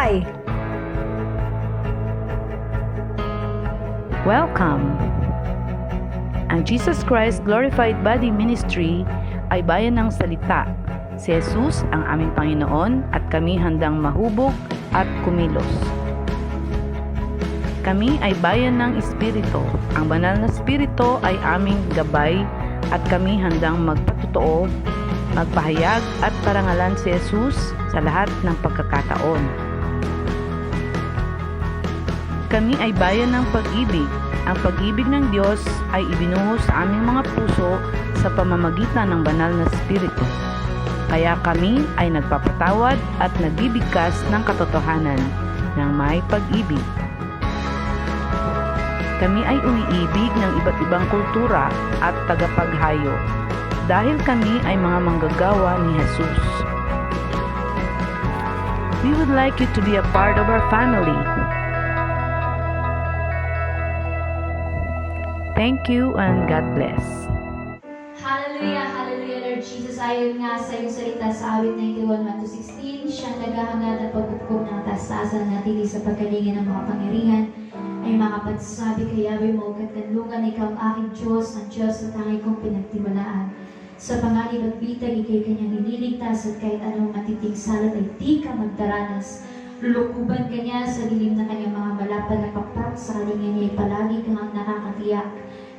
Hi! Welcome! Ang Jesus Christ Glorified Body Ministry ay bayan ng salita. Si Jesus ang aming Panginoon at kami handang mahubog at kumilos. Kami ay bayan ng Espiritu. Ang banal na Espiritu ay aming gabay at kami handang magpatotoo, magpahayag at parangalan si Jesus sa lahat ng pagkakataon. Kami ay bayan ng pag-ibig. Ang pag-ibig ng Diyos ay ibinuhos sa aming mga puso sa pamamagitan ng banal na Espiritu. Kaya kami ay nagpapatawad at nagbibigkas ng katotohanan ng may pag-ibig. Kami ay umiibig ng iba't ibang kultura at tagapaghayo dahil kami ay mga manggagawa ni Jesus. We would like you to be a part of our family. Thank you and God bless. Hallelujah, hallelujah, Lord Jesus. Ayon nga sa iyong salita sa awit 91:1-16, siyang naghahangad at pagbubukom ng taas-taasan at natili sa pagkalingin ng mga pangyarihan, ay makapagsabi kay Yahweh mo, katkanlungan, ikaw ang aking Diyos, ang Diyos na tangi kong pinagtiwalaan. Sa panganib at bitag, ikay kanyang iniligtas at kahit anong matiting salat ay di ka magdaranas. Lulukuban ka niya sa dilim na kanyang mga malapad na pakpak, sa kalinga niya ay palagi kang nakakatiyak.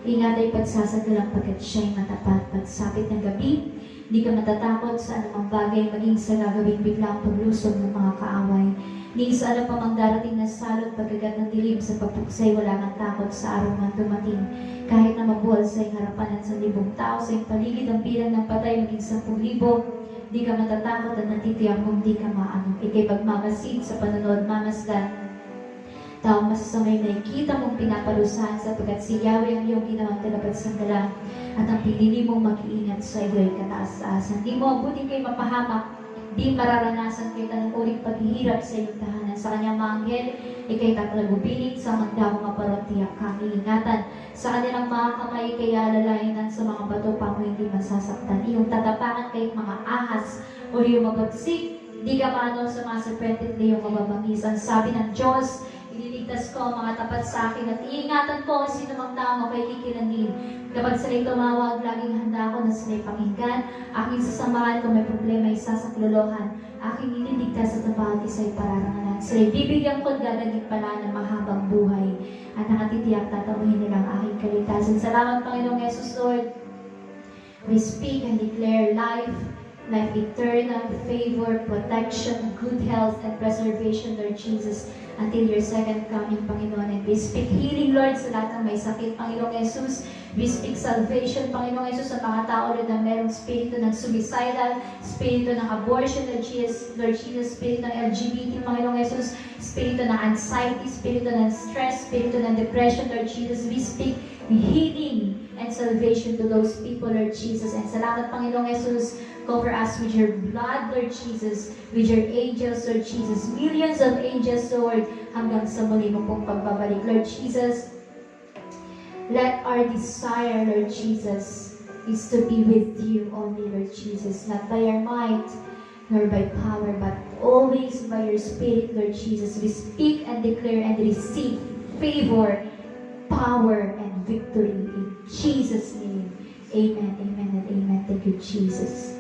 Ingat ay pagsasagalang pagkat siya'y matapat. Pagsapit ng gabi, di ka matatakot sa anumang bagay, maging sa gagawing biglang paglusog ng mga kaaway. Ni sa alam pa mang darating na salot, pagkagat ng dilim sa pagpuksay, wala kang takot sa araw man dumating. Kahit na mabuhal sa iyong harapan at sa 1,000 tao, sa iyong paligid ang bilang ng patay, maging 10,000, di ka matatakot at natitiyak kung di ka maano. Ika'y pagmamasid sa panonood, mamasdan. Taong masasamay na ikita mong pinaparusahan sapagkat si Yahweh ang iyong ginawang tagapagsandalan at ang pinili mong mag-iingat sa iyo'y kataas-taasan. Di mo abutin kayo mapahamak, di mararanasan kayo ng uling paghihirap sa iyong tahanan. Sa kanyang mga anghel, ika'y tatalagubilin sa magdamong maparontiyak kang iingatan. Sa kanilang mga kamay, kaya alalayanan sa mga bato pa mo hindi masasaktan. Iyong tatapakan kayong mga ahas o iyong mabagsik, di ka maano sa mga serpente at iyong mababangis. Ang sabi ng Diyos, ililigtas ko ang mga tapat sa akin at iingatan ko ang sino mang tao kay kikilanin. Kapag sila'y tumawag, laging handa ako na sila'y pakinggan. Aking sasamahan kung may problema, isasaklolohan. Aking ililigtas at bawat isa'y pararangalan. Sila'y bibigyan ko at dadagit pala ng mahabang buhay. At nakatitiyak tatamuhin nilang aking kaligtasan. Salamat, Panginoong Jesus, Lord. We speak and declare life eternal, favor, protection, good health, and preservation, Lord Jesus, until your second coming, Panginoon. And we speak healing, Lord, sa lahat ng may sakit, Panginoong Jesus. We speak salvation, Panginoong Jesus, sa mga tao, Lord, na merong spirito ng suicidal, spirito ng abortion, Lord Jesus, spirito ng LGBT, Panginoong Jesus, spirito ng anxiety, spirito ng stress, spirito ng depression, Lord Jesus. We speak healing and salvation to those people, Lord Jesus. And salamat, Panginoong Jesus. Cover us with your blood, Lord Jesus, with your angels, Lord Jesus, millions of angels, Lord, hanggang sa muli mo pong pagbabalik, Lord Jesus. Let our desire, Lord Jesus, is to be with you only, Lord Jesus, not by our might, nor by power, but always by your Spirit, Lord Jesus. We speak and declare and receive favor, power, and victory in Jesus' name. Amen, amen, and amen. Thank you, Jesus.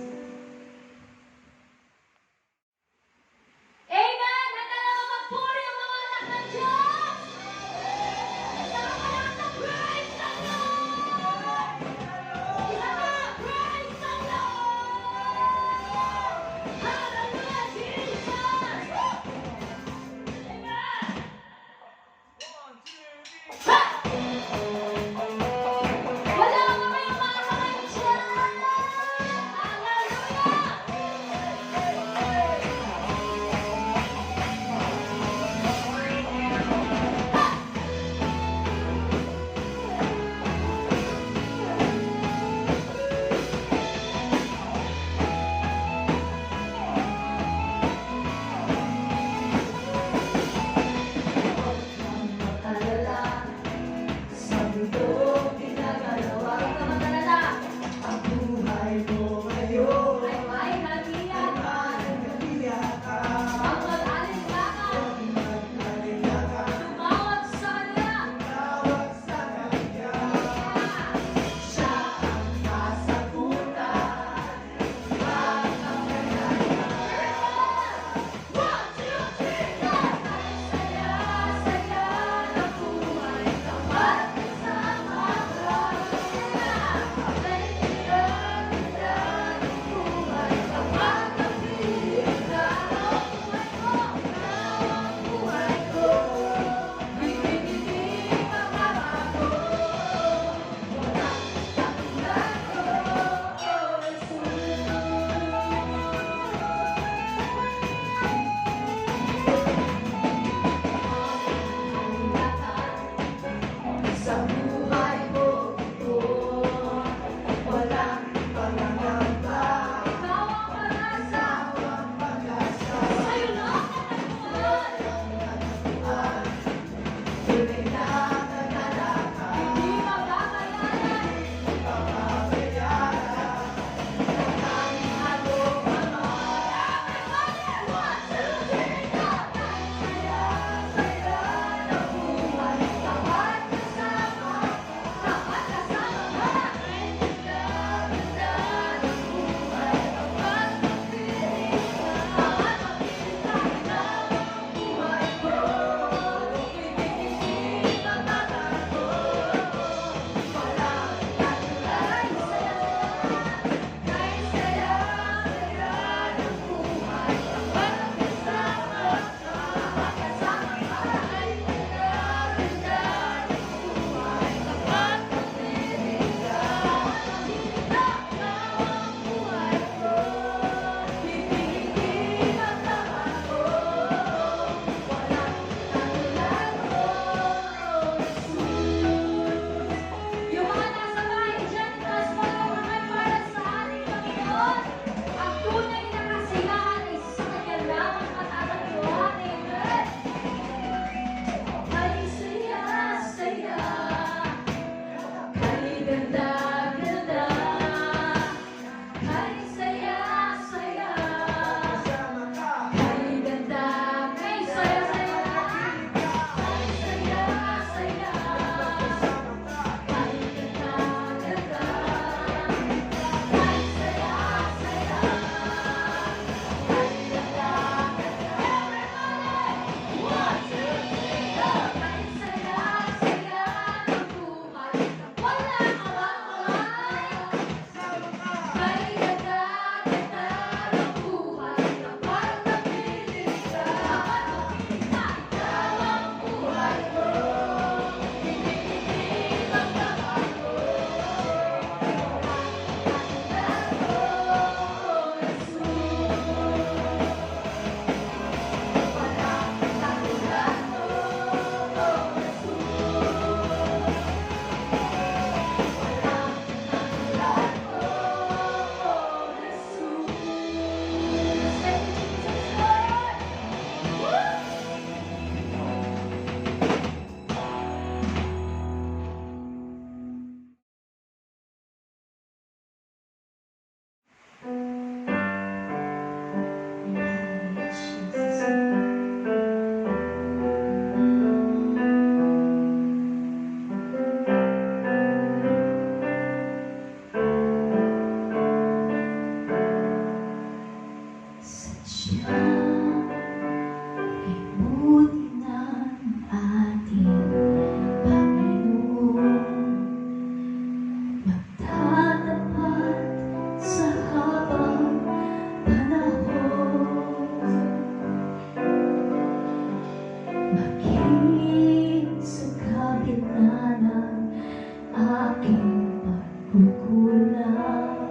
aking pagkukulang.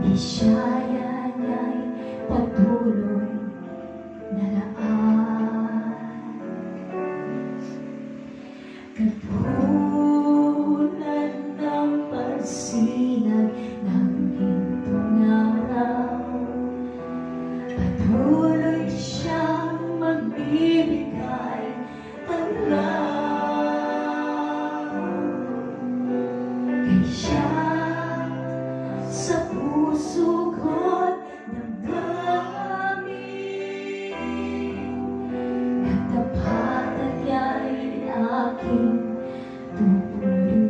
Biyaya niya'y patuloy na daan. Katulad ng pagsinag ng hintong araw, patuloy siyang magbibigay tanglaw. Kay siya sa puso ko't damdamin, at tapat at niya'y aking tuturuin.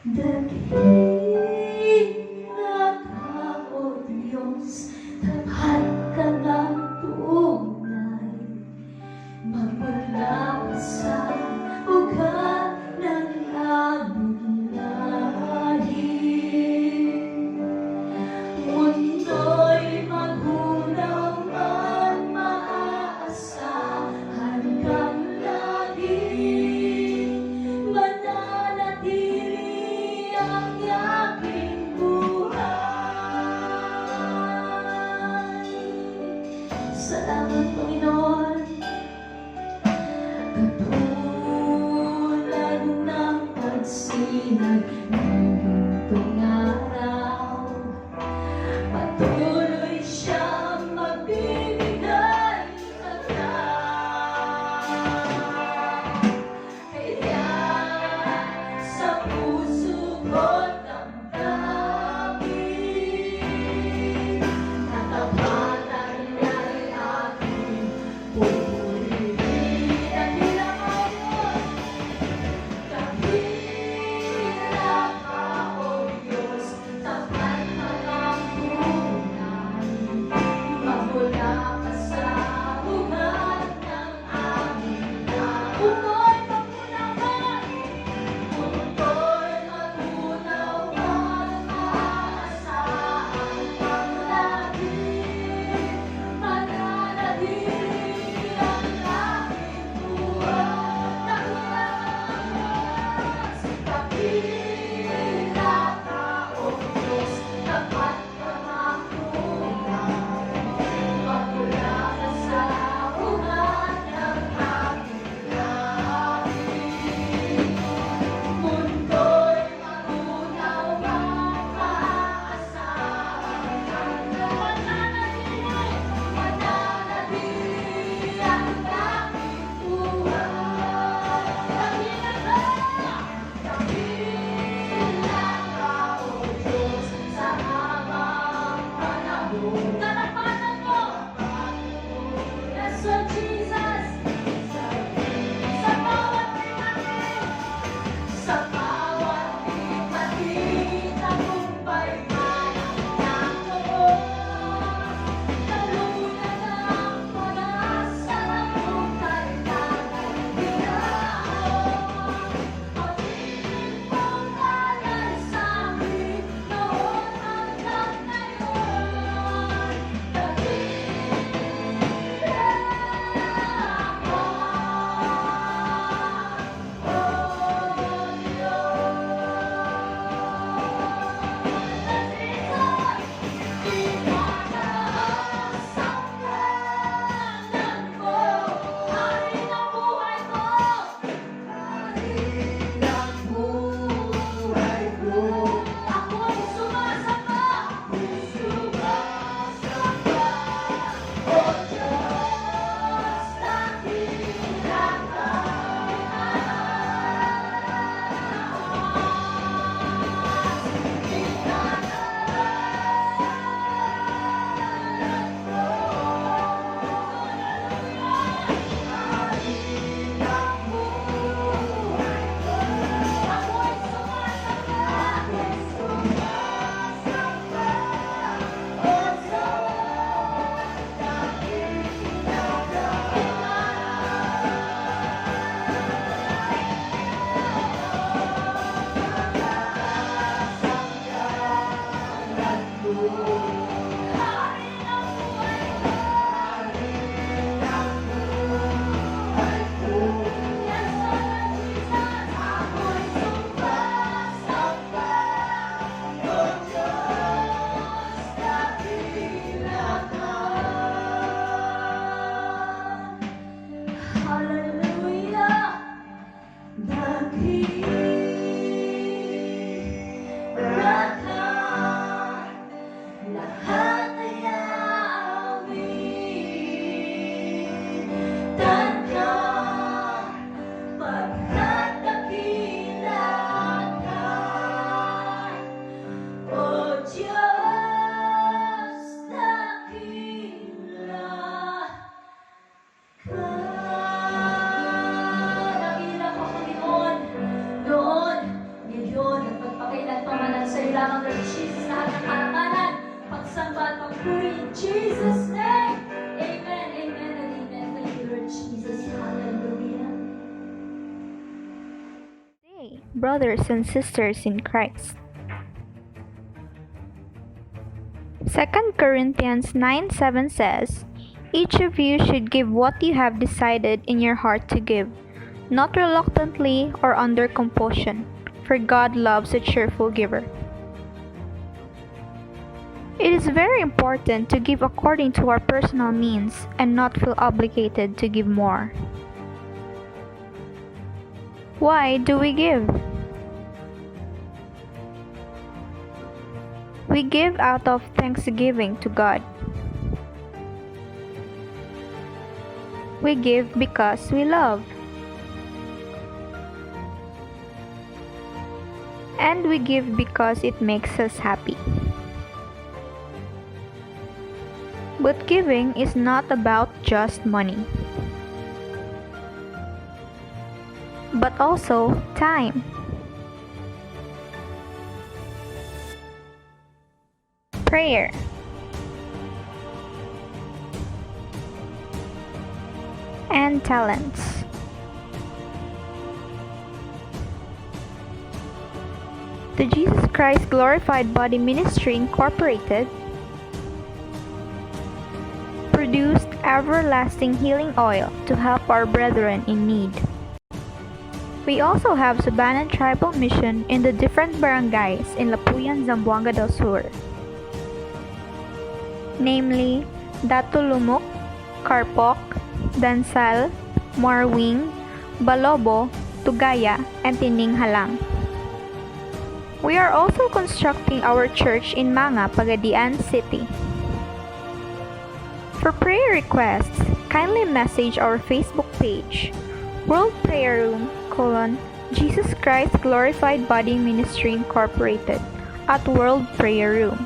Dakila ka, O Diyos, tapat ka ng tunay, magmula pa sa ugat ng aming lahi. Mundo'y magunaw man, maaasahan kang lagi. Mananatili ang aking buhay. Salamat, Panginoon. Katulad ng pagsinag ng gintong araw, patuloy siyang magbibigay tanglaw. Kaya sa puso ko't damdamin, katapatan niya'y aking brothers and sisters in Christ. 2 Corinthians 9:7 says, "Each of you should give what you have decided in your heart to give, not reluctantly or under compulsion, for God loves a cheerful giver." It is very important to give according to our personal means and not feel obligated to give more. Why do we give? We give out of thanksgiving to God. We give because we love. And we give because it makes us happy. But giving is not about just money, but also time. Prayer. And talents. The Jesus Christ Glorified Body Ministry Incorporated produced everlasting healing oil to help our brethren in need. We also have Subanan Tribal Mission in the different barangays in Lapuyan, Zamboanga del Sur, namely Datulumok, Carpoc, Dansal, Marwing, Balobo, Tugaya, and Tining Halang. We are also constructing our church in Manga, Pagadian City. For prayer requests, kindly message our Facebook page, World Prayer Room, Jesus Christ Glorified Body Ministry Incorporated, at World Prayer Room.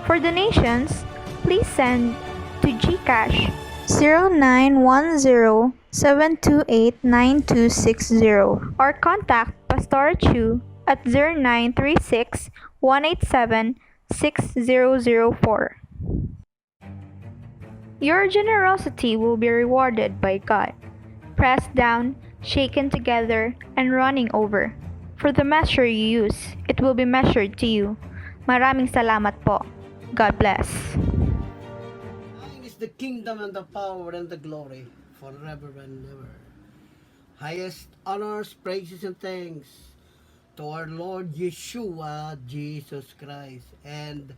For donations, please send to GCash 0910-728-9260 or contact Pastor Chu at 0936-187-6004. Your generosity will be rewarded by God, pressed down, shaken together, and running over. For the measure you use, it will be measured to you. Maraming salamat po. God bless. Thine is the kingdom and the power and the glory forever and ever. Highest honors, praises, and thanks to our Lord Yeshua, Jesus Christ. And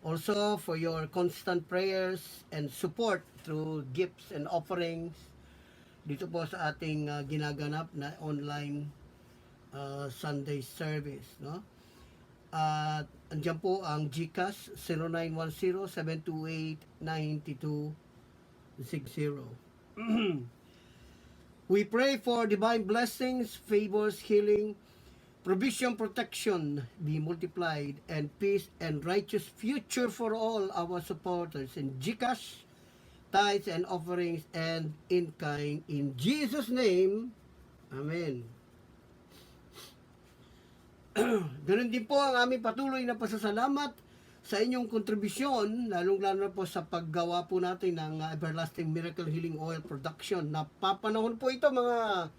also for your constant prayers and support through gifts and offerings dito po sa ating ginaganap na online Sunday service, no? At andyan po ang GCash 0910-728-9260. We pray for divine blessings, favors, healing, provision, protection be multiplied, and peace and righteous future for all our supporters in GCash, tithes and offerings, and in kind. In Jesus' name, Amen. Ganun din po ang aming patuloy na pasasalamat sa inyong kontribusyon, lalong-lalo na po sa paggawa po natin ng Everlasting Miracle Healing Oil Production. Napapanahon po ito mga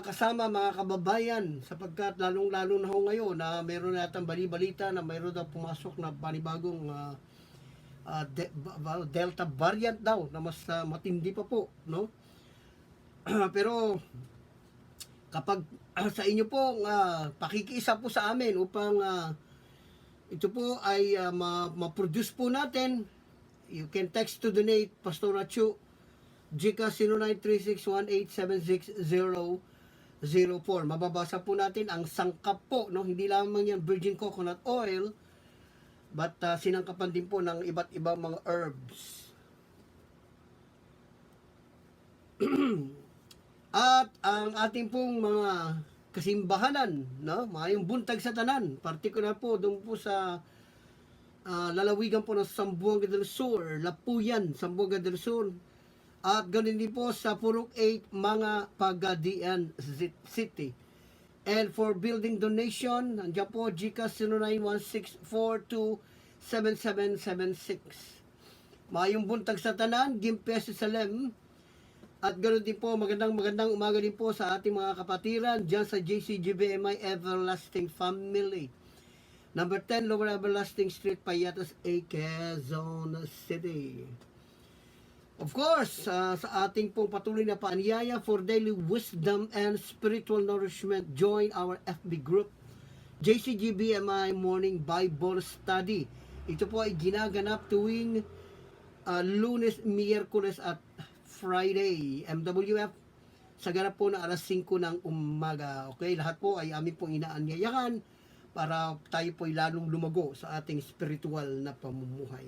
kasama, mga kababayan, sapagkat lalong-lalo na ho ngayon na mayroon natang bali-balita na mayroon daw pumasok na panibagong Delta variant daw na mas matindi pa po, no? Pero kapag sa inyo po pakikiisa po sa amin upang ito po ay ma-produce po natin, you can text to donate Pastor Achu GCash 0936-1876-004. Mababasa po natin ang sangkap po, no? Hindi lamang yan virgin coconut oil, but sinangkapan din po ng iba't ibang mga herbs. At ang ating pong mga kasimbahanan, no? Mayong buntag sa tanan, particular po doon po sa lalawigan po ng Zamboanga del Sur, Lapuyan, Zamboanga del Sur, at ganoon din po sa Purok 8, mga Pagadian City. And for building donation, nandiyan po GCash 0916427776. Mayong buntag sa tanan, Gimpe Salem, At ganoon din po, magandang umaga din po sa ating mga kapatiran dyan sa JCGBMI Everlasting Family. Number 10, Lower Everlasting Street, Payatas, Quezon City. Of course, sa ating pong patuloy na paanyaya for daily wisdom and spiritual nourishment, join our FB group, JCGBMI Morning Bible Study. Ito po ay ginaganap tuwing Lunes, Miyerkules at Friday, MWF, sa ganap po na alas 5 ng umaga. Okay, lahat po ay amin pong inaanyayahan para tayo po ay lalong lumago sa ating spiritual na pamumuhay.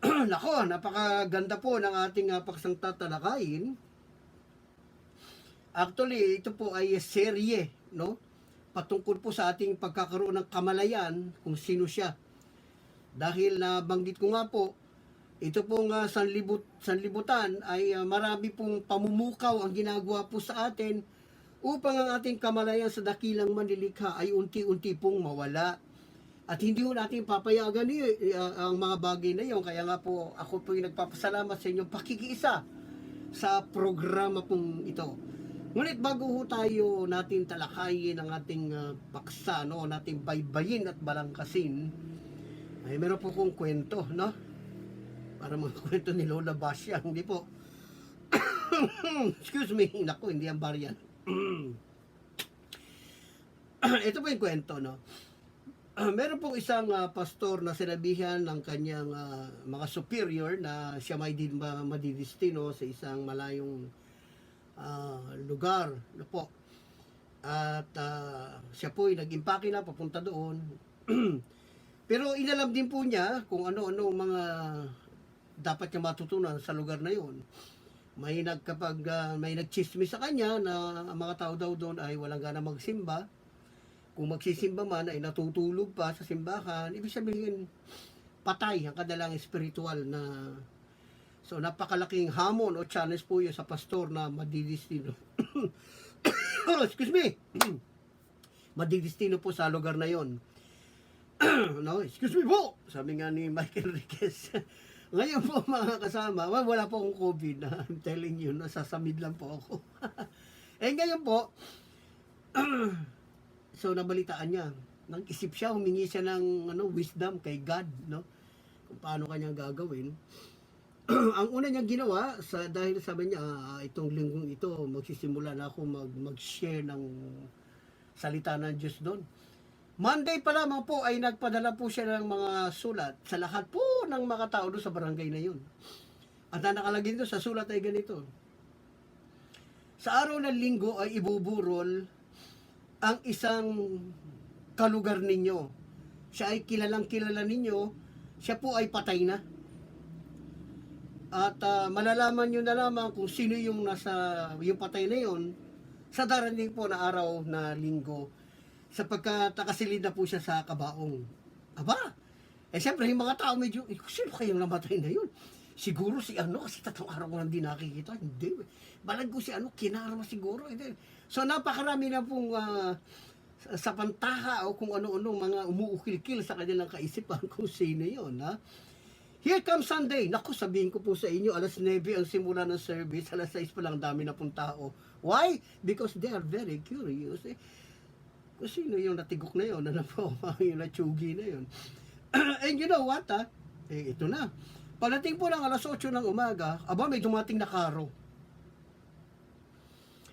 Nako, napakaganda po ng ating paksang tatalakayin. Actually, ito po ay serye, no? Patungkol po sa ating pagkakaroon ng kamalayan kung sino siya. Dahil nabanggit ko nga po, ito pong sanlibutan ay marami pong pamumukaw ang ginagawa po sa atin upang ang ating kamalayan sa dakilang manlilikha ay unti-unti pong mawala. At hindi po natin papayagan ang mga bagay na yun. Kaya nga po ako po yung nagpapasalamat sa inyong pakikiisa sa programa pong ito. Ngunit bago ho tayo natin talakayin ang ating paksa, no, nating baybayin at balangkasin, ay meron po kong kwento, no? Para mga kwento ni Lola Basya, hindi po. Excuse me, naku, hindi ang bariyan. Ito po yung kwento, no? Meron pong isang pastor na sinabihan ng kanyang mga superior na siya may madidistino sa isang malayong lugar, no po. At siya po ay nag-impake na papunta doon. Pero inalam din po niya kung ano-ano mga dapat niya matutunan sa lugar na yon. May nagchismis sa kanya na ang mga tao daw doon ay walang gana magsimba. Kung magsisimba man ay natutulog pa sa simbahan, ibig sabihin patay ang kadalang spiritual na. So napakalaking hamon o challenge po yun sa pastor na madidistino. Excuse me. Madidistino po sa lugar na yon. No, excuse me po. Sabi nga ni Michael Riquez. Ngayon po mga kasama, wala po akong COVID na I'm telling you, nasasamid lang po ako. Ngayon po, so nabalitaan niya, nag-isip siya, humingi siya ng wisdom kay God, no? Kung paano kanya gagawin. Ang una niyang ginawa, dahil sabi niya, itong linggong ito, magsisimula na ako mag-share ng salita ng Diyos doon. Monday pa lamang po ay nagpadala po siya ng mga sulat sa lahat po ng mga tao doon sa barangay na yun. At nakalagay doon sa sulat ay ganito. Sa araw ng linggo ay ibuburol ang isang kalugar ninyo. Siya ay kilalang kilala ninyo, siya po ay patay na. At malalaman nyo na lamang kung sino yung yung patay na yun sa darating po na araw na linggo. Sapagkat nakasilid na po siya sa kabaong. Aba, siyempre yung mga tao medyo, sino kayong namatay na yun? Siguro si kasi 3 araw ko lang din nakikita. Hindi, balag ko si kinarma siguro. Hindi. So napakarami na pong sa pantaha o kung ano-ano mga umuukil-kil sa kanilang kaisipan kung sino yun. Ha? Here comes Sunday. Naku, sabihin ko po sa inyo, alas 9 ang simula ng service, alas 6 pa lang dami na pong tao. Why? Because they are very curious. Kung sino yung natigok na yun, yung natsugi na yun. And you know what, ito na. Pagdating po ng alas 8 ng umaga, may dumating na karo.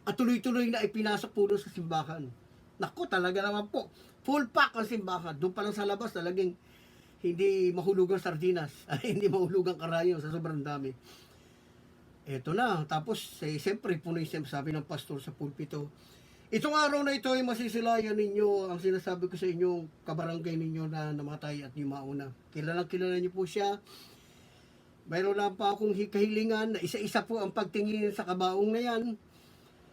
At tuloy-tuloy na ipinasok po doon sa simbahan. Naku, talaga naman po. Full pack ang simbahan. Doon pa lang sa labas, talagang hindi mahulugang sardinas. Hindi mahulugang karayo sa sobrang dami. Ito na. Tapos, siyempre, puno yung sabi ng pastor sa pulpito, itong araw na ito ay masisilayan ninyo ang sinasabi ko sa inyo, kabarangay ninyo na namatay at yung mauna. Kilala niyo po siya. Mayroon lang pa akong kahilingan na isa-isa po ang pagtingin sa kabaong na yan.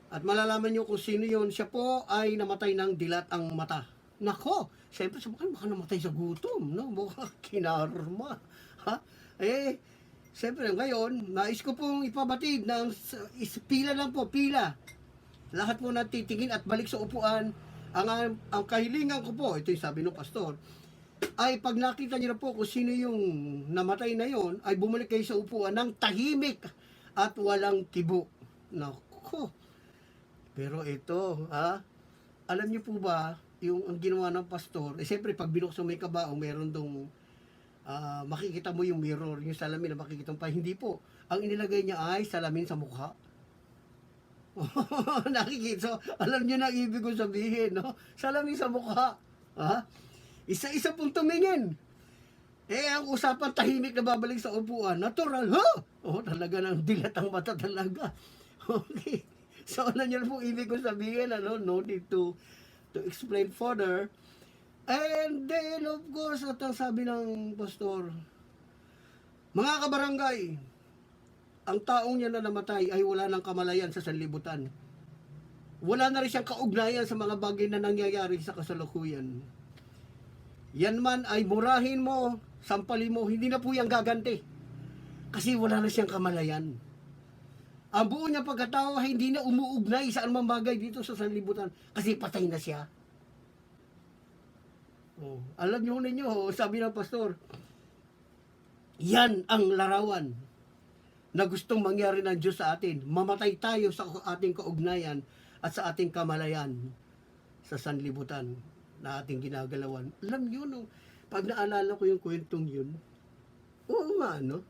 At malalaman niyo kung sino yon. Siya po ay namatay ng dilat ang mata. Nako, siyempre sabihin, baka namatay sa gutom, no? Baka kinarma. Ha? Siyempre ngayon, nais ko pong ipabatid ng pila lang po, pila. Lahat po natitingin at balik sa upuan. Ang kahilingan ko po, ito yung sabi ng pastor, ay pag nakita niyo na po kung sino yung namatay na yon, ay bumalik kayo sa upuan ng tahimik at walang kibo. Naku. Pero ito, alam niyo po ba, yung ang ginawa ng pastor, siyempre pag binuksan mo yung kabaong, meron dong makikita mo yung mirror, yung salamin na makikita mo pa. Hindi po. Ang inilagay niya ay salamin sa mukha. Nakikita. So, alam niyo na ibig ko sabihin, no? Salamin sa mukha. Isa-isa pong tumingin. Ang usapan tahimik na babalik sa upuan. Natural, talaga nang dilat ang mata talaga. Okay. So, alam niyo na po ibig ko sabihin, no need to explain further. And then, of course, at ang sabi ng pastor, mga kabarangay, ang taong niya na namatay ay wala ng kamalayan sa sanlibutan. Wala na rin siyang kaugnayan sa mga bagay na nangyayari sa kasalukuyan. Yan man ay murahin mo, sampalin mo, hindi na po yan gaganti. Kasi wala na siyang kamalayan. Ang buo niya pagkatao ay hindi na umuugnay sa anumang bagay dito sa sanlibutan kasi patay na siya. Alam niyo ninyo, sabi ng pastor, yan ang larawan na gustong mangyari ng Diyos sa atin. Mamatay tayo sa ating kaugnayan at sa ating kamalayan sa sanlibutan na ating ginagalawan. Alam niyo, no, pag naalala ko yung kwentong yun, oo nga, no?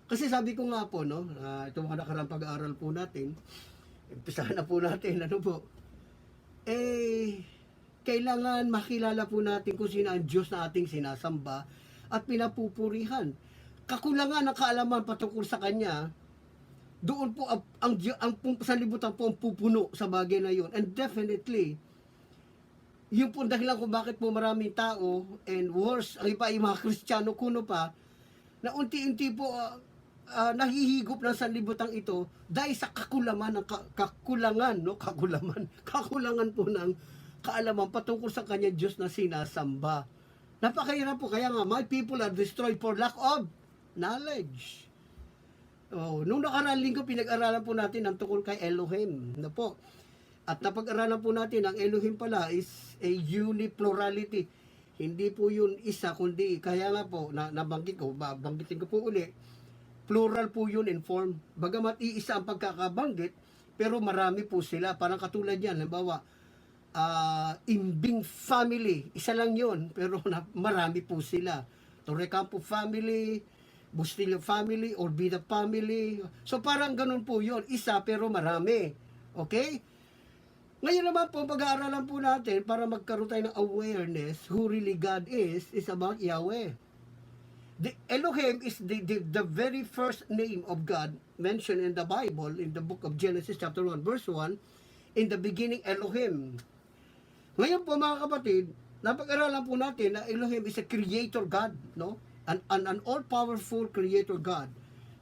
Kasi sabi ko nga po, no, itong mga nakarang pag-aaral po natin, umpisahan na po natin, kailangan makilala po natin kung sino ang Diyos na ating sinasamba at pinapupurihan. Kakulangan ng kaalaman patungkol sa Kanya, doon po ang sanlibutan po ang pupuno sa bagay na yun. And definitely, yun po dahilan kung bakit po maraming tao, and worse, ang iba ay mga Kristiyano kuno pa, na unti-unti po nahihigop ng sanlibutan ito dahil sa kakulangan po ng kaalaman patungkol sa Kanya Diyos na sinasamba. Napakahirap po, kaya nga, my people are destroyed for lack of knowledge. Nung nakaraan linggo, pinag-aralan po natin ang tungkol kay Elohim. At napag-aralan po natin, ang Elohim pala is a uniplurality. Hindi po yun isa, kundi, kaya nga po, banggitin ko po uli, plural po yun in form. Bagamat iisa ang pagkakabanggit, pero marami po sila. Parang katulad yan, halimbawa, Imbing family, isa lang yun, pero marami po sila. Torrecampo family, Bustillo family, Orbida family. So parang ganun po yun, isa pero marami. Okay? Ngayon naman po, pag-aaralan po natin para magkaroon tayo ng awareness who really God is about Yahweh. The Elohim is the very first name of God mentioned in the Bible, in the book of Genesis chapter 1 verse 1, in the beginning Elohim. Ngayon po mga kapatid, napag-aralan po natin na Elohim is a creator God, no? An all-powerful creator God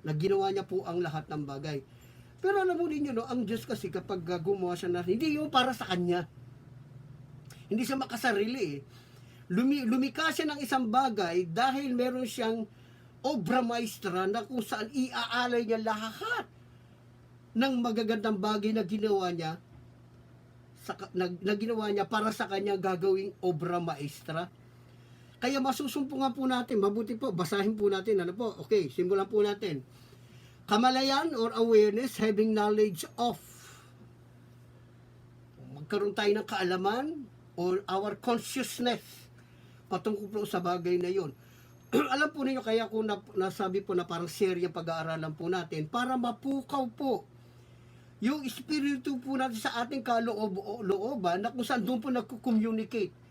na ginawa niya po ang lahat ng bagay. Pero alam mo ninyo, no, ang Diyos kasi kapag gumawa siya na, hindi yung para sa Kanya. Hindi siya makasarili. Lumikha siya ng isang bagay dahil meron siyang obra maestra na kung saan iaalay niya lahat ng magagandang bagay na ginawa niya para sa kanya gagawing obra maestra. Kaya masusumpungan po natin, mabuti po, basahin po natin, okay, simulan po natin. Kamalayan or awareness, having knowledge of. Magkaroon tayo ng kaalaman or our consciousness patungkol po sa bagay na yon. Alam po ninyo, kaya ko nasabi po na parang serye pag-aaralan po natin para mapukaw po yung espiritu po natin sa ating kalooban na kung saan doon po nagko-communicate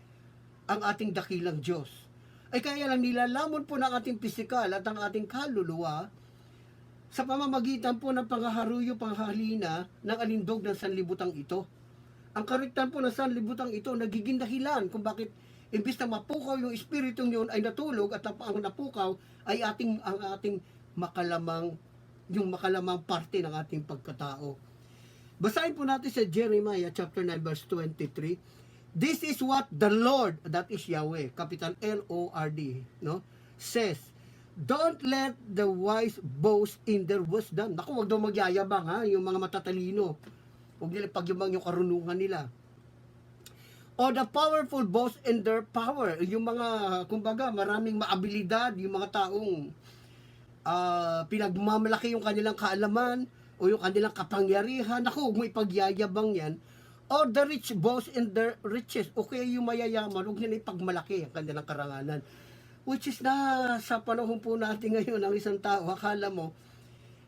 ang ating dakilang Diyos. Ay kaya lang nilalamon po ng ating pisikal at ang ating kaluluwa sa pamamagitan po ng panghahalina ng alindog ng sanlibutan ito. Ang kariktan po ng sanlibutan ito nagiging dahilan kung bakit imbis na mapukaw yung espiritong yun ay natulog at ang napukaw ay ang ating makalamang parte ng ating pagkatao. Basahin po natin sa Jeremiah chapter 9 verse 23. This is what the Lord, that is Yahweh, capital L-O-R-D, no, says, don't let the wise boast in their wisdom. Naku, wag daw magyayabang, yung mga matatalino. Huwag nila pagyabang yung karunungan nila. Or the powerful boast in their power. Yung mga, kumbaga, maraming maabilidad, yung mga taong pinagmamalaki yung kanilang kaalaman o yung kanilang kapangyarihan. Naku, huwag mo ipagyayabang yan. Or the rich boast in their riches. O kaya yung mayayaman, huwag nila ipagmalaki ang kanilang karangalan. Which is na sa panahon po natin ngayon, ang isang tao, akala mo,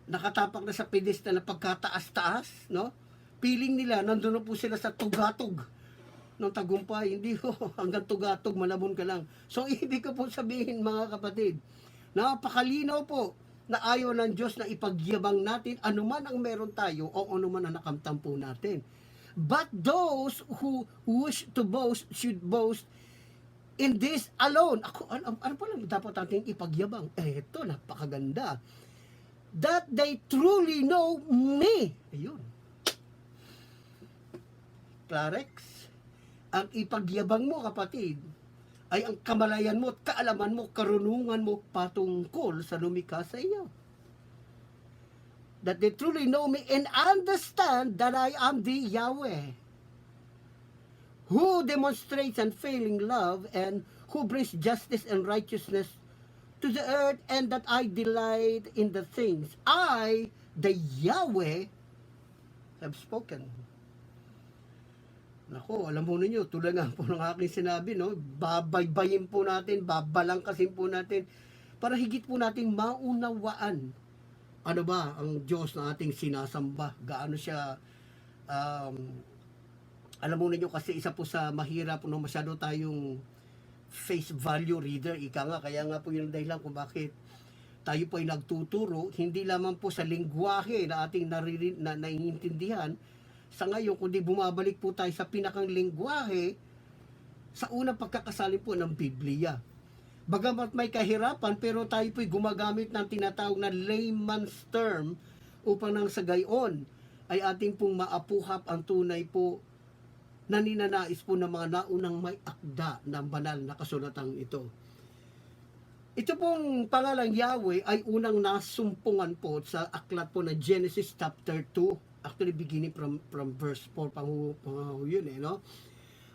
nakatapak na sa pedestal na pagkataas-taas, no? Piling nila, nandun na po sila sa tugatog ng tagumpay. Hindi ho, hanggang tugatog, malabon ka lang. So, ibig ko po sabihin, mga kapatid, napakalinaw po na ayaw ng Diyos na ipagyabang natin anuman ang meron tayo o anuman ang nakamtan po natin. But those who wish to boast should boast in this alone. Ako, ano pa lang dapat natin ipagyabang? Eto, napakaganda. That they truly know me. Ayun. Clarex, ang ipagyabang mo, kapatid, ay ang kamalayan mo, kaalaman mo, karunungan mo patungkol sa lumikha sa iyo. That they truly know me and understand that I am the Yahweh, who demonstrates unfailing love and who brings justice and righteousness to the earth, and that I delight in the things I, the Yahweh, have spoken. Nako, alam mo ninyo, tulad nga po ng aking sinabi, no, babaybayin po natin, babalangkasin po natin, para higit po nating maunawaan ano ba ang Diyos na ating sinasamba, gaano siya, alam mo ninyo kasi isa po sa mahirap, no, masyado tayong face value reader, ika nga, kaya nga po yung dahilan kung bakit tayo po ay nagtuturo, hindi lamang po sa lingwahe na ating naiintindihan, sa ngayon, kundi bumabalik po tayo sa pinakang lingwahe sa unang pagkakasalin po ng Biblia. Bagamat may kahirapan, pero tayo po'y gumagamit ng tinatawag na layman's term upang nang sa gayon ay ating pong maapuhap ang tunay po na ninanais po ng mga naunang may akda ng banal na kasulatang ito. Ito pong pangalang Yahweh ay unang nasumpungan po sa aklat po na Genesis chapter 2. Actually, beginning from verse 4, pangu yun no?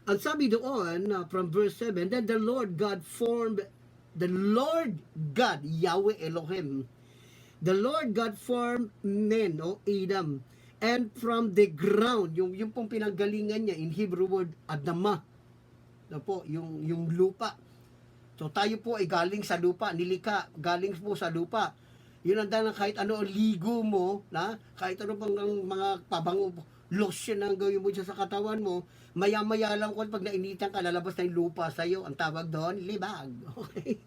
Ang sabi doon, from verse 7, then the Lord God, Yahweh Elohim, the Lord God formed men, Adam, and from the ground, yung pong pinanggalingan niya, in Hebrew word, Adama, no po, yung lupa. So tayo po ay galing sa lupa, nilika, galing po sa lupa. Yun ang dahil kahit ano ligo mo, na kahit ano pang mga pabango, lotion ang gawin mo dyan sa katawan mo, maya-maya lang kung pag nainitan ka, lalabas na yung lupa sa'yo. Ang tawag doon, libag. Okay?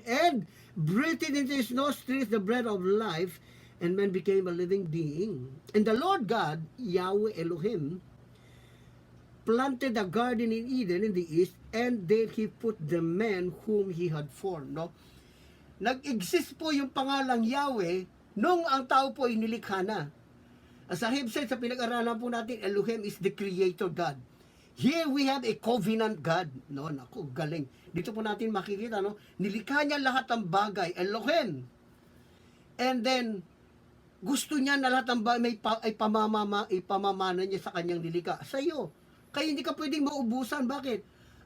And breathed into his nostrils the breath of life, and man became a living being. And the Lord God, Yahweh Elohim, planted a garden in Eden in the east, and there he put the man whom he had formed. No? Nag-exist po yung pangalang Yahweh nung ang tao po ay nilikha na. As a Hebrew, sa pinag-aralan po natin, Elohim is the creator God. Here we have a covenant God. No, naku, galing. Dito po natin makikita, no? Nilikha niya lahat ng bagay, Elohim. And then, gusto niya na lahat ng bagay ay ipamamana niya sa kanyang nilikha. Sa iyo. Kaya hindi ka pwedeng maubusan. Bakit?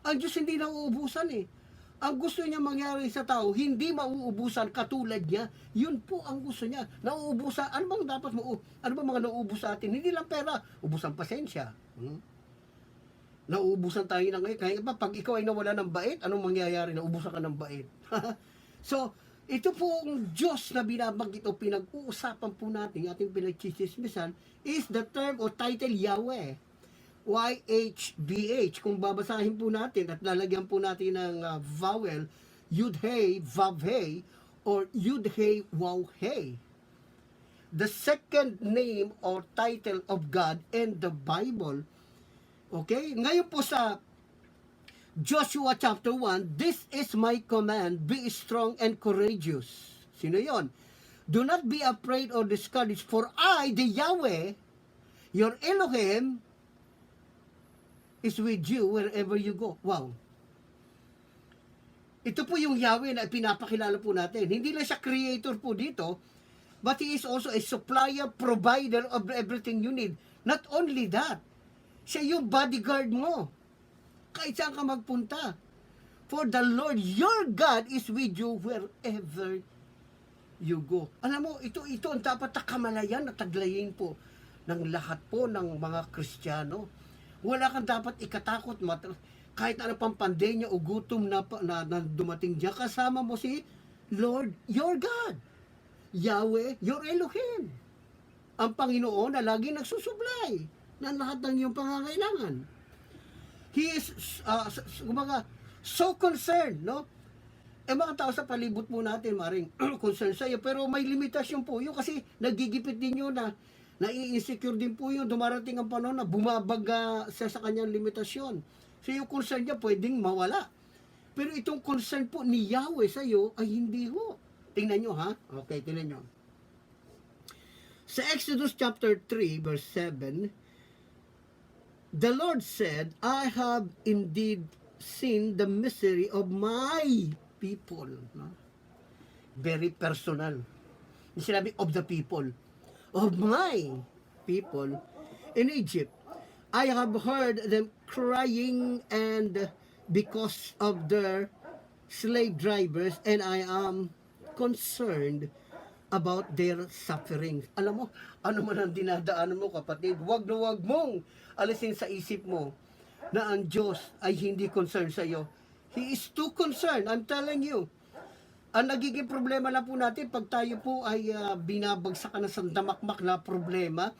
Ang Diyos hindi na uubusan eh. Ang gusto niya mangyari sa tao, hindi mauubusan katulad niya. Yun po ang gusto niya. Nauubusan, ano bang dapat ano bang mga nauubos sa atin? Hindi lang pera, ubusan pasensya. Nauubusan tayo na ngayon. Kaya ba, pag ikaw ay nawala ng bait, anong mangyayari? Nauubusan ka ng bait. So, ito po ang Diyos na binabanggit o pinag-uusapan po natin, ating pinagchichismisan, is the term o title Yahweh. YHBH. Kung babasahin po natin at lalagyan po natin ng vowel, Yud-Hey, Vav-Hey, or Yud-Hey, Waw-Hey. The second name or title of God in the Bible. Okay? Ngayon po sa Joshua chapter 1, this is my command, be strong and courageous. Sino yon? Do not be afraid or discouraged, for I, the Yahweh, your Elohim, is with you wherever you go. Wow. Ito po yung Yahweh na pinapakilala po natin. Hindi lang siya creator po dito, but He is also a supplier, provider of everything you need. Not only that, siya yung bodyguard mo. Kahit saan ka magpunta. For the Lord, your God, is with you wherever you go. Alam mo, ito ang dapat na kamalayan at taglayin po ng lahat po ng mga Kristiyano. Wala kang dapat ikatakot, kahit ano pang pandemya o gutom na dumating diyan, kasama mo si Lord, your God. Yahweh, your Elohim. Ang Panginoon na lagi nagsusublay ng lahat ng iyong pangangailangan. He is, so concerned, no? Mga tao sa palibot mo natin, maring concern sa iyo, pero may limitasyon po yun kasi nagigipit din yun na nai-insecure din po yun. Dumarating ang panahon na bumabaga siya sa kanyang limitasyon. So yung concern niya pwedeng mawala. Pero itong concern po ni Yahweh sa iyo ay hindi ho. Tingnan nyo ha. Okay, tingnan nyo. Sa Exodus chapter 3 verse 7, the Lord said, I have indeed seen the misery of my people. No? Very personal. Sinabi of the people. Of my people in Egypt. I have heard them crying and because of their slave drivers, and I am concerned about their suffering. Alam mo, ano man ang dinadaanan mo, kapatid, wag na wag mong alisin sa isip mo na ang Diyos ay hindi concerned sa iyo. He is too concerned, I'm telling you. Ang nagiging problema na po natin, pag tayo po ay binabagsakan ng sandamakmak na problema,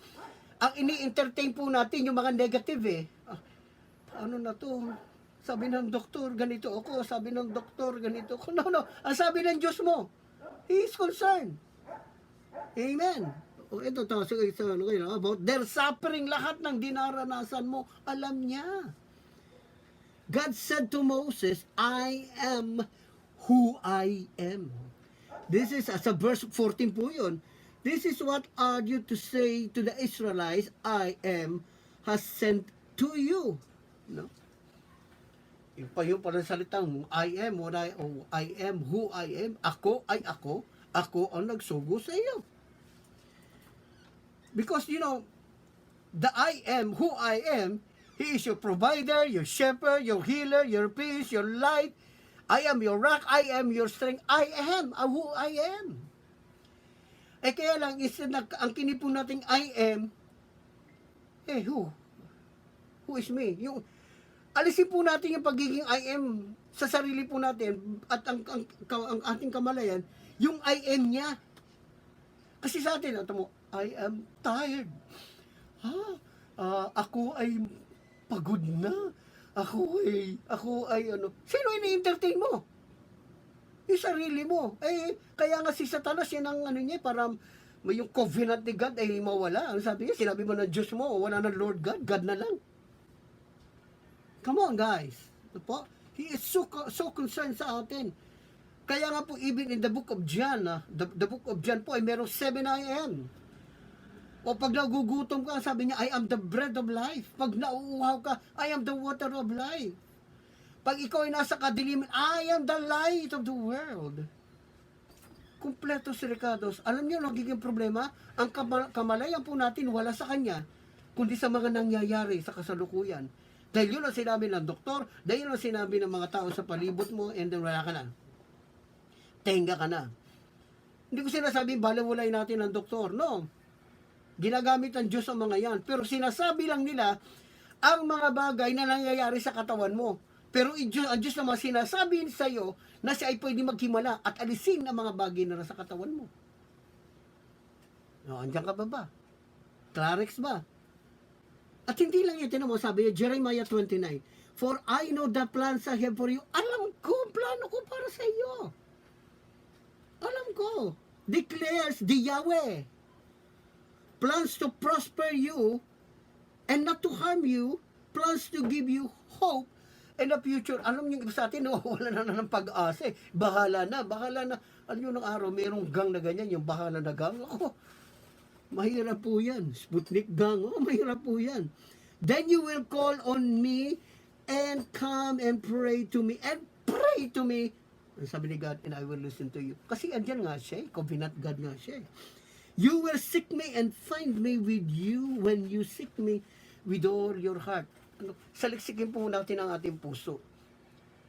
ang ini-entertain po natin yung mga negative eh. Ano na to? Sabi ng doktor, ganito ako. Sabi ng doktor, ganito ako. No. Ang sabi ng Diyos mo, He is concerned. Amen. O ito, about their suffering, lahat ng dinaranasan mo, alam niya. God said to Moses, I am who I am. This is, sa verse 14 po yun, this is what are you to say to the Israelites, I am has sent to you. No? Yung parang salitang I am what I am who I am. Ako ay ako ang nagsugo sa iyo. Because the I am who I am, He is your provider, your shepherd, your healer, your peace, your light. I am your rock, I am your strength. I am who I am. Kaya lang, ang kinipon nating I am, who? Who is me? Alisin po natin yung pagiging I am sa sarili po natin at ang ating kamalayan, yung I am niya. Kasi sa atin, I am tired. Ako ay pagod na. Ako ay Sino ini-entertain mo? Yung sarili mo. Kaya nga si Satanas, yan ang niya, para yung covenant ni God ay mawala. Ang sabi niya, sinabi mo ng Diyos mo, wala na Lord God, God na lang. Come on guys. He is so concerned sa atin. Kaya nga po, even in the book of John, the book of John po ay merong 7 I am. O pag nagugutom ka, sabi niya, I am the bread of life. Pag nauuhaw ka, I am the water of life. Pag ikaw ay nasa kadiliman, I am the light of the world. Kumpleto si Ricardos. Alam niyo, nagiging problema, ang kamalayan po natin wala sa Kanya, kundi sa mga nangyayari sa kasalukuyan. Dahil yun ang sinabi ng doktor, dahil yun ang sinabi ng mga tao sa palibot mo, and then wala ka na. Tenga ka na. Hindi ko sinasabing balewalay natin ang doktor. No. Ginagamit ng Diyos ang mga yan. Pero sinasabi lang nila ang mga bagay na nangyayari sa katawan mo. Pero ang Diyos naman sinasabi sa iyo na siya ay pwede maghimala at alisin ang mga bagay na nasa katawan mo. No, andyan ka ba? Clarex ba? At hindi lang ito naman, sabi niya, Jeremiah 29, for I know the plans I have for you. Alam ko, plano ko para sa iyo. Alam ko. Declares the Yahweh. Plans to prosper you and not to harm you. Plans to give you hope in the future. Alam niyo sa atin, wala na ng pag-asa. Bahala na. Alam niyo ng araw, mayroong gang na ganyan, yung bahala na gang. Mahirap po yan. Sputnik gang. Mahirap po yan. Then you will call on me and come and pray to me. And pray to me. Sabi ni God, and I will listen to you. Kasi andyan nga siya. Covenant God nga siya. You will seek me and find me with you when you seek me with all your heart. Saliksikin po natin ang ating puso.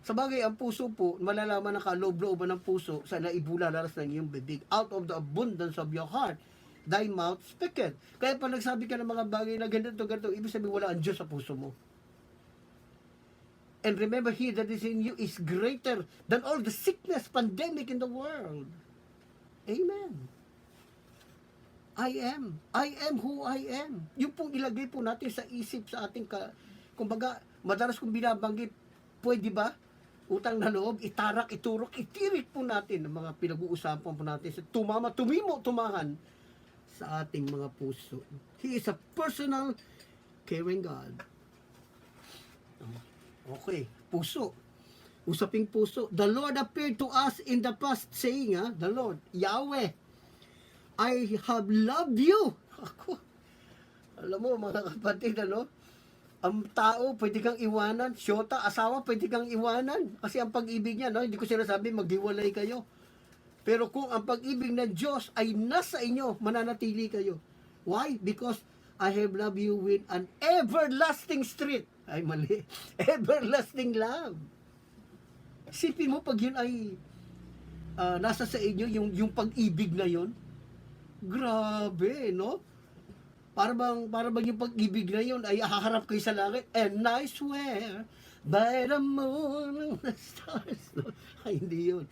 Sa bagay, ang puso po, malalaman ng kaloob-looban ng puso sa naibulalaras ng iyong bibig. Out of the abundance of your heart, thy mouth speaketh. Kaya pag nagsabi ka ng mga bagay na ganito, ibig sabihin wala ang Diyos sa puso mo. And remember, he that is in you is greater than all the sickness, pandemic in the world. Amen. I am who I am. Yung pong ilagay po natin sa isip, sa ating, kumbaga, madalas kong binabanggit, pwede ba? Utang na loob, itarak, iturok, itirik po natin ang mga pinag-uusapan po natin sa tumahan sa ating mga puso. He is a personal, caring God. Okay, puso. Usaping puso. The Lord appeared to us in the past saying, the Lord, Yahweh, I have loved you. Ako, alam mo mga kapatid, ang tao, pwede kang iwanan. Syota, asawa, pwede kang iwanan. Kasi ang pag-ibig niya, hindi ko sinasabi maghiwalay kayo. Pero kung ang pag-ibig ng Diyos ay nasa inyo, mananatili kayo. Why? Because I have loved you with an everlasting street. Ay, mali. Everlasting love. Isipin mo, pag yun ay nasa sa inyo, yung pag-ibig na yun, grabe, no? Para bang yung pag-ibig na yun ay haharap kayo sa langit. And I swear by the moon and the stars. No? Ay, hindi yun.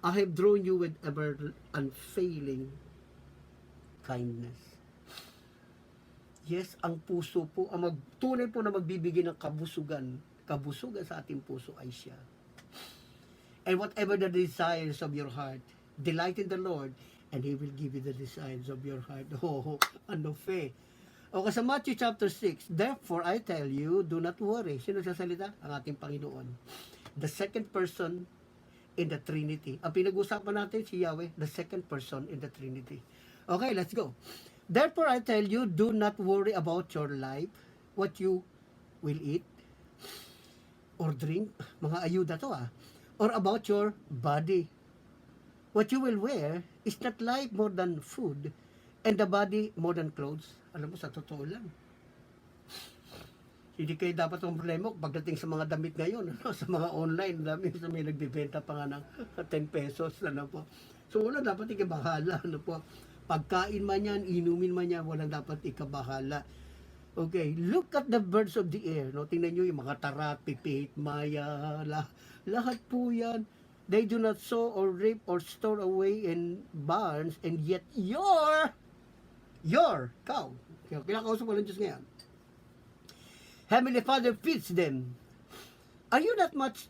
I have drawn you with ever unfailing kindness. Yes, ang puso po, ang tunay po na magbibigay ng kabusugan sa ating puso ay siya. And whatever the desires of your heart, delight in the Lord, and He will give you the desires of your heart. Oh, ano fe. Okay, sa Matthew chapter 6, therefore I tell you, do not worry. Sino sasalita? Ang ating Panginoon. The second person in the Trinity. Ang pinag-usapan natin si Yahweh, the second person in the Trinity. Okay, let's go. Therefore I tell you, do not worry about your life, what you will eat or drink. Mga ayuda to or about your body. What you will wear, is not life more than food, and the body more than clothes. Alam mo, sa totoo lang. Hindi kayo dapat ang problema pagdating sa mga damit ngayon, sa mga online, dami sa may nagbibenta pa nga ng 10 pesos, po. So, wala dapat ikabahala, po. Pagkain man yan, inumin man yan, walang dapat ikabahala. Okay, look at the birds of the air, no? Tingnan nyo yung mga tarat, pipit, maya, lahat po yan. They do not sow or reap or store away in barns, and yet your cow, kinakausap mo ng Diyos ngayon, Heavenly Father feeds them. Are you not much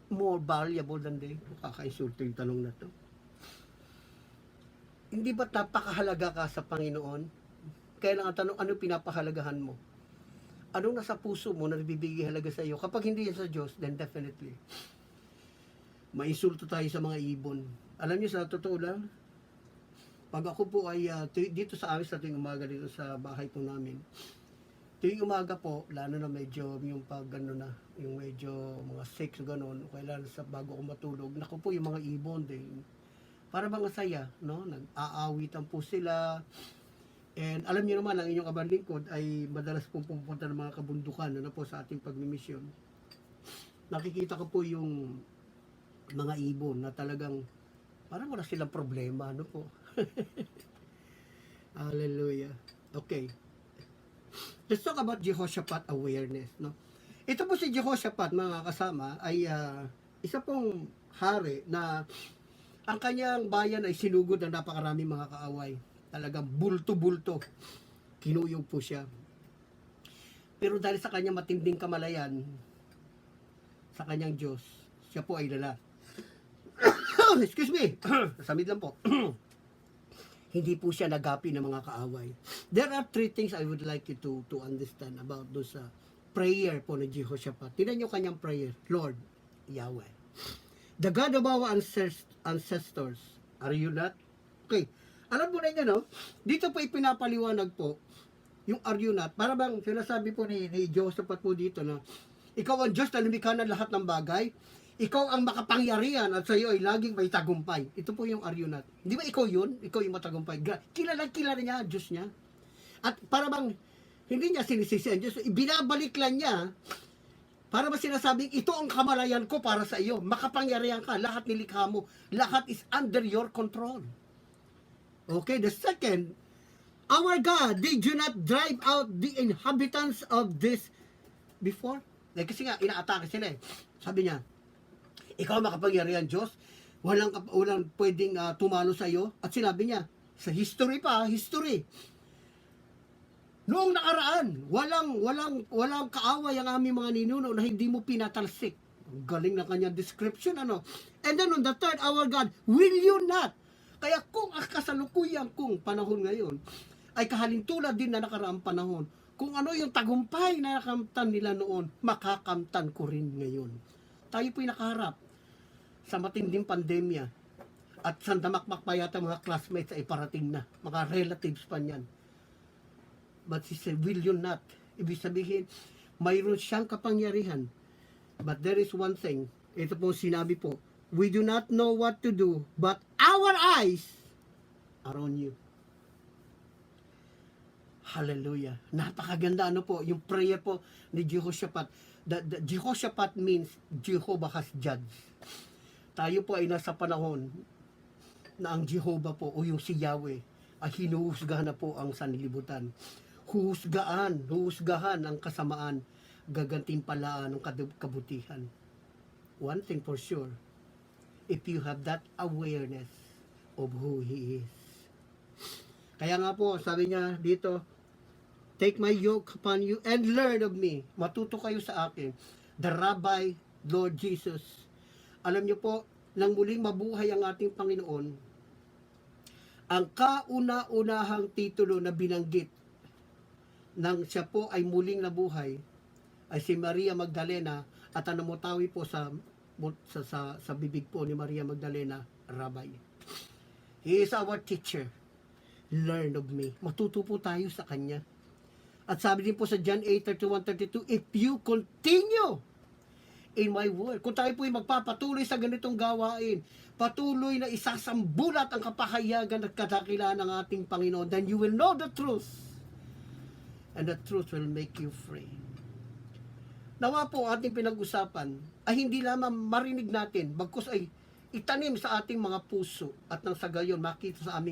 more valuable than they? Kakaisulto yung tanong na to. Hindi ba napakahalaga ka sa Panginoon? Kaya lang ang tanong, ano pinapahalagahan mo? Anong nasa puso mo na nagbibigay halaga sa iyo? Kapag hindi yan sa Diyos, then definitely maisulto tayo sa mga ibon. Alam niyo, sa totoo lang, pag ako po ay dito sa amin sa tuwing umaga dito sa bahay po namin, tuwing umaga po, lalo na medyo yung pag yung medyo mga 6 gano'n, kailan sa bago ako matulog, naku po yung mga ibon din. Para mga saya, no? Nag-aawitan po sila. And alam niyo naman, ang inyong kabanlingkod ay madalas pong pupunta ng mga kabundukan po sa ating pagmimisyon. Nakikita ko po yung mga ibon na talagang parang wala silang problema, po. Hallelujah. Okay. Let's talk about Jehoshaphat awareness, no? Ito po si Jehoshaphat, mga kasama, ay isa pong hari na ang kanyang bayan ay sinugod ng napakaraming mga kaaway. Talagang bulto-bulto. Kinuyog po siya. Pero dahil sa kanyang matinding kamalayan sa kanyang Diyos, siya po ay lala. Excuse me. Samid lang po. Hindi po siya nagapi ng mga kaaway. There are 3 things I would like you to understand about those prayer po ng Jehoshaphat. Tingnan niyo kanyang prayer. Lord, Yahweh, the God of our ancestors, are you not? Okay. Alam mo na niya, no? Dito po ipinapaliwanag po yung are you not. Para bang sinasabi po ni Jehoshaphat po dito na ikaw ang Diyos na lumikha ng lahat ng bagay. Ikaw ang makapangyarihan at sa iyo ay laging may tagumpay. Ito po yung are you not. Di ba ikaw yun? Ikaw yung matagumpay. Kilala niya, Diyos niya. At para bang hindi niya sinisisi ang Diyos. Ibinabalik lang niya Para ba sinasabing, ito ang kamalayan ko para sa iyo. Makapangyarihan ka. Lahat nilikha mo. Lahat is under your control. Okay, the second, our God, did you not drive out the inhabitants of this before? Kasi nga, inaatake sila eh. Sabi niya, ikaw makapangyarihan Diyos, walang pwedeng tumalo sa iyo. At sinabi niya, sa history pa, history. Noong nakaraan, walang kaaway ang aming mga ninuno na hindi mo pinatalsik. Ang galing na kanya description, ano. And then on the third, our God, will you not? Kaya kung ang kasalukuyan kong panahon ngayon ay kahalintulad din na nakaraang panahon, kung ano yung tagumpay na nakamtan nila noon, makakamtan ko rin ngayon. Tayo po'y nakaharap sa matinding pandemya at sandamakmak pa yata mga classmates ay parating na, mga relatives pa niyan. But he said, will you not? Ibig sabihin, mayroon siyang kapangyarihan. But there is one thing, ito po sinabi po, we do not know what to do, but our eyes are on you. Hallelujah. Napakaganda ano po, yung prayer po ni Jehoshaphat. The Jehoshaphat means Jehovah has judged. Tayo po ay nasa panahon na ang Jehovah po o yung si Yahweh ay hinuhusgahan na po ang sanlibutan. Huhusgahan ang kasamaan, gagantimpalaan ang kabutihan. One thing for sure, if you have that awareness of who He is. Kaya nga po, sabi niya dito, take my yoke upon you and learn of me. Matuto kayo sa akin. The Rabbi, Lord Jesus. Alam niyo po, nang muling mabuhay ang ating Panginoon, ang kauna-unahang titulo na binanggit nang siya po ay muling nabuhay ay si Maria Magdalena at ang namutawi po sa bibig po ni Maria Magdalena, Rabbi. He is our teacher. Learn of me. Matuto po tayo sa Kanya. At sabi din po sa John 8:31-32, if you continue in my word, kung tayo po ay magpapatuloy sa ganitong gawain, patuloy na isasambulat ang kapahayagan at kadakilaan ng ating Panginoon, then you will know the truth. And the truth will make you free. Nawa po ating pinag-usapan ay hindi lamang marinig natin, bagkus ay itanim sa ating mga puso at nang sa gayon makita sa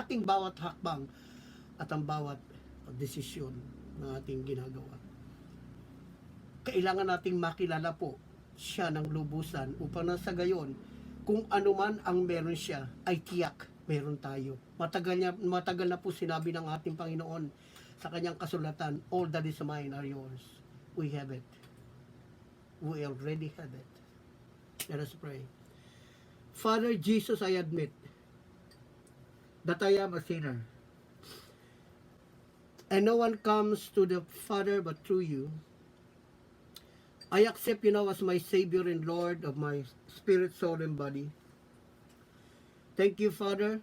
ating bawat hakbang at ang bawat desisyon na ating ginagawa. Kailangan nating makilala po siya ng lubusan upang nang sa gayon kung anuman ang meron siya ay tiyak meron tayo. Matagal na po sinabi ng ating Panginoon sa kanyang kasulatan, all that is mine are yours. We have it. We already have it. Let us pray. Father Jesus, I admit that I am a sinner. And no one comes to the Father but through you. I accept you now as my Savior and Lord of my spirit, soul, and body. Thank you, Father,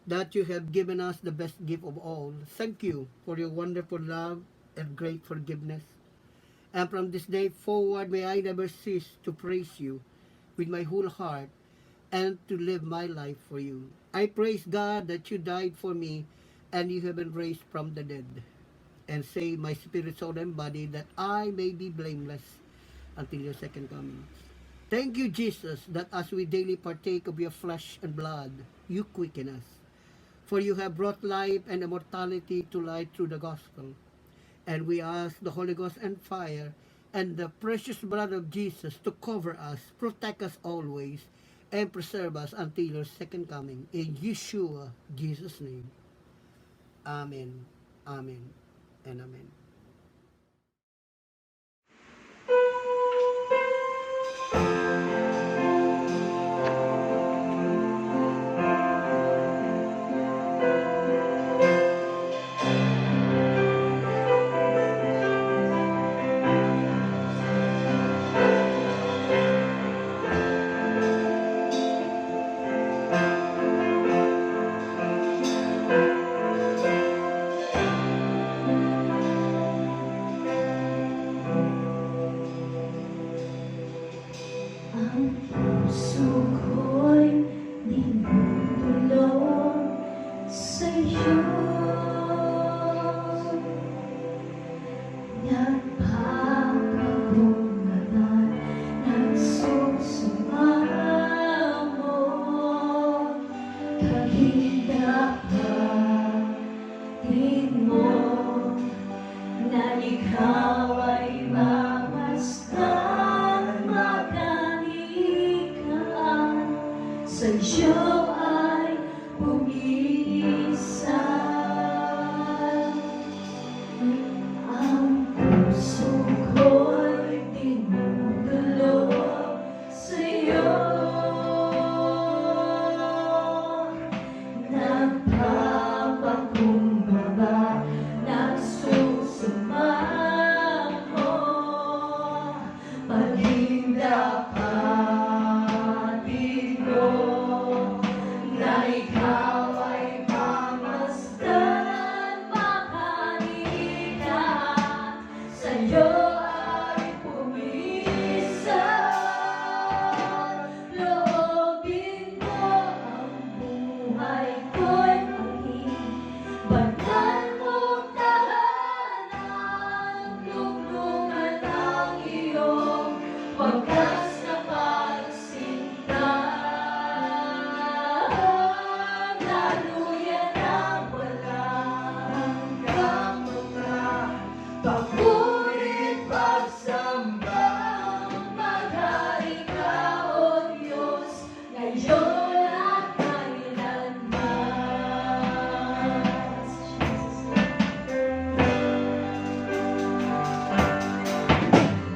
that you have given us the best gift of all. Thank you for your wonderful love and great forgiveness. And from this day forward, may I never cease to praise you with my whole heart and to live my life for you. I praise God that you died for me and you have been raised from the dead and save my spirit, soul, and body that I may be blameless until your second coming. Thank you, Jesus, that as we daily partake of your flesh and blood, you quicken us. For you have brought life and immortality to light through the gospel. And we ask the Holy Ghost and fire and the precious blood of Jesus to cover us, protect us always, and preserve us until your second coming. In Yeshua, Jesus' name. Amen, amen, and amen. Nagpapagod loobin mo na ikaw ay mamasdan, makanikaan, sa'yo ay umiisa. Ang puso ko'y dinudulog sa'yo, nagpapakumbaba, nagsusumamo, maging dapatin ko na ikaw ay mamasdan, makanikaan, sa'yo ay pumisan. Loobin mo ang buhay ko'y maging banal mong tahanan, luglugan ang iyong wagas na pagsinta. Naluyan ang walang hanggang mga pagurit pagsamba. Maghari ka, O Diyos, ngayon at kailanman.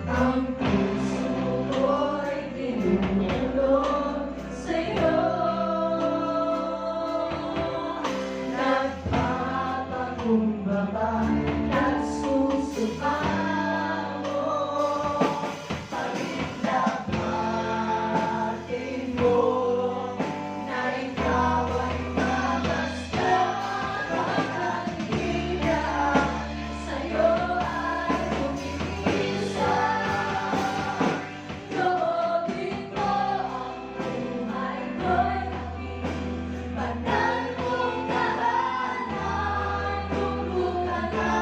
Ang puso ko'y dinulog sa'yo, nagpapakumbaba, nagsusumamo, pagdapatin mo na ikaw ay mamasdan, makanikaan, sa'yo ay umisa. Loobin mo ang buhay ko'y maging banal mong tahanan, luglugan ang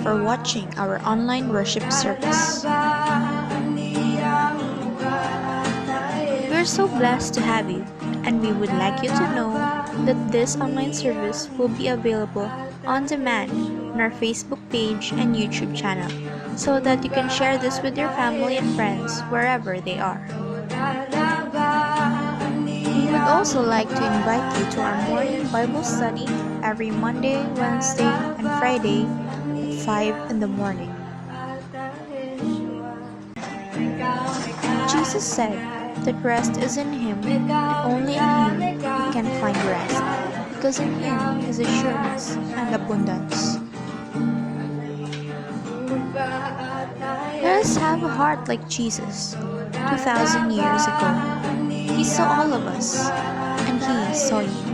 for watching our online worship service. We're so blessed to have you, and we would like you to know that this online service will be available on demand on our Facebook page and YouTube channel, so that you can share this with your family and friends wherever they are. We would also like to invite you to our morning Bible study every Monday, Wednesday, and Friday at 5 in the morning. Jesus said that rest is in Him, and only in Him we can find rest, because in Him is assurance and abundance. Let us have a heart like Jesus 2,000 years ago. He saw all of us, and He saw you.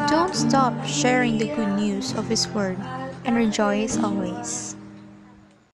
Don't stop sharing the good news of His Word, and rejoice always.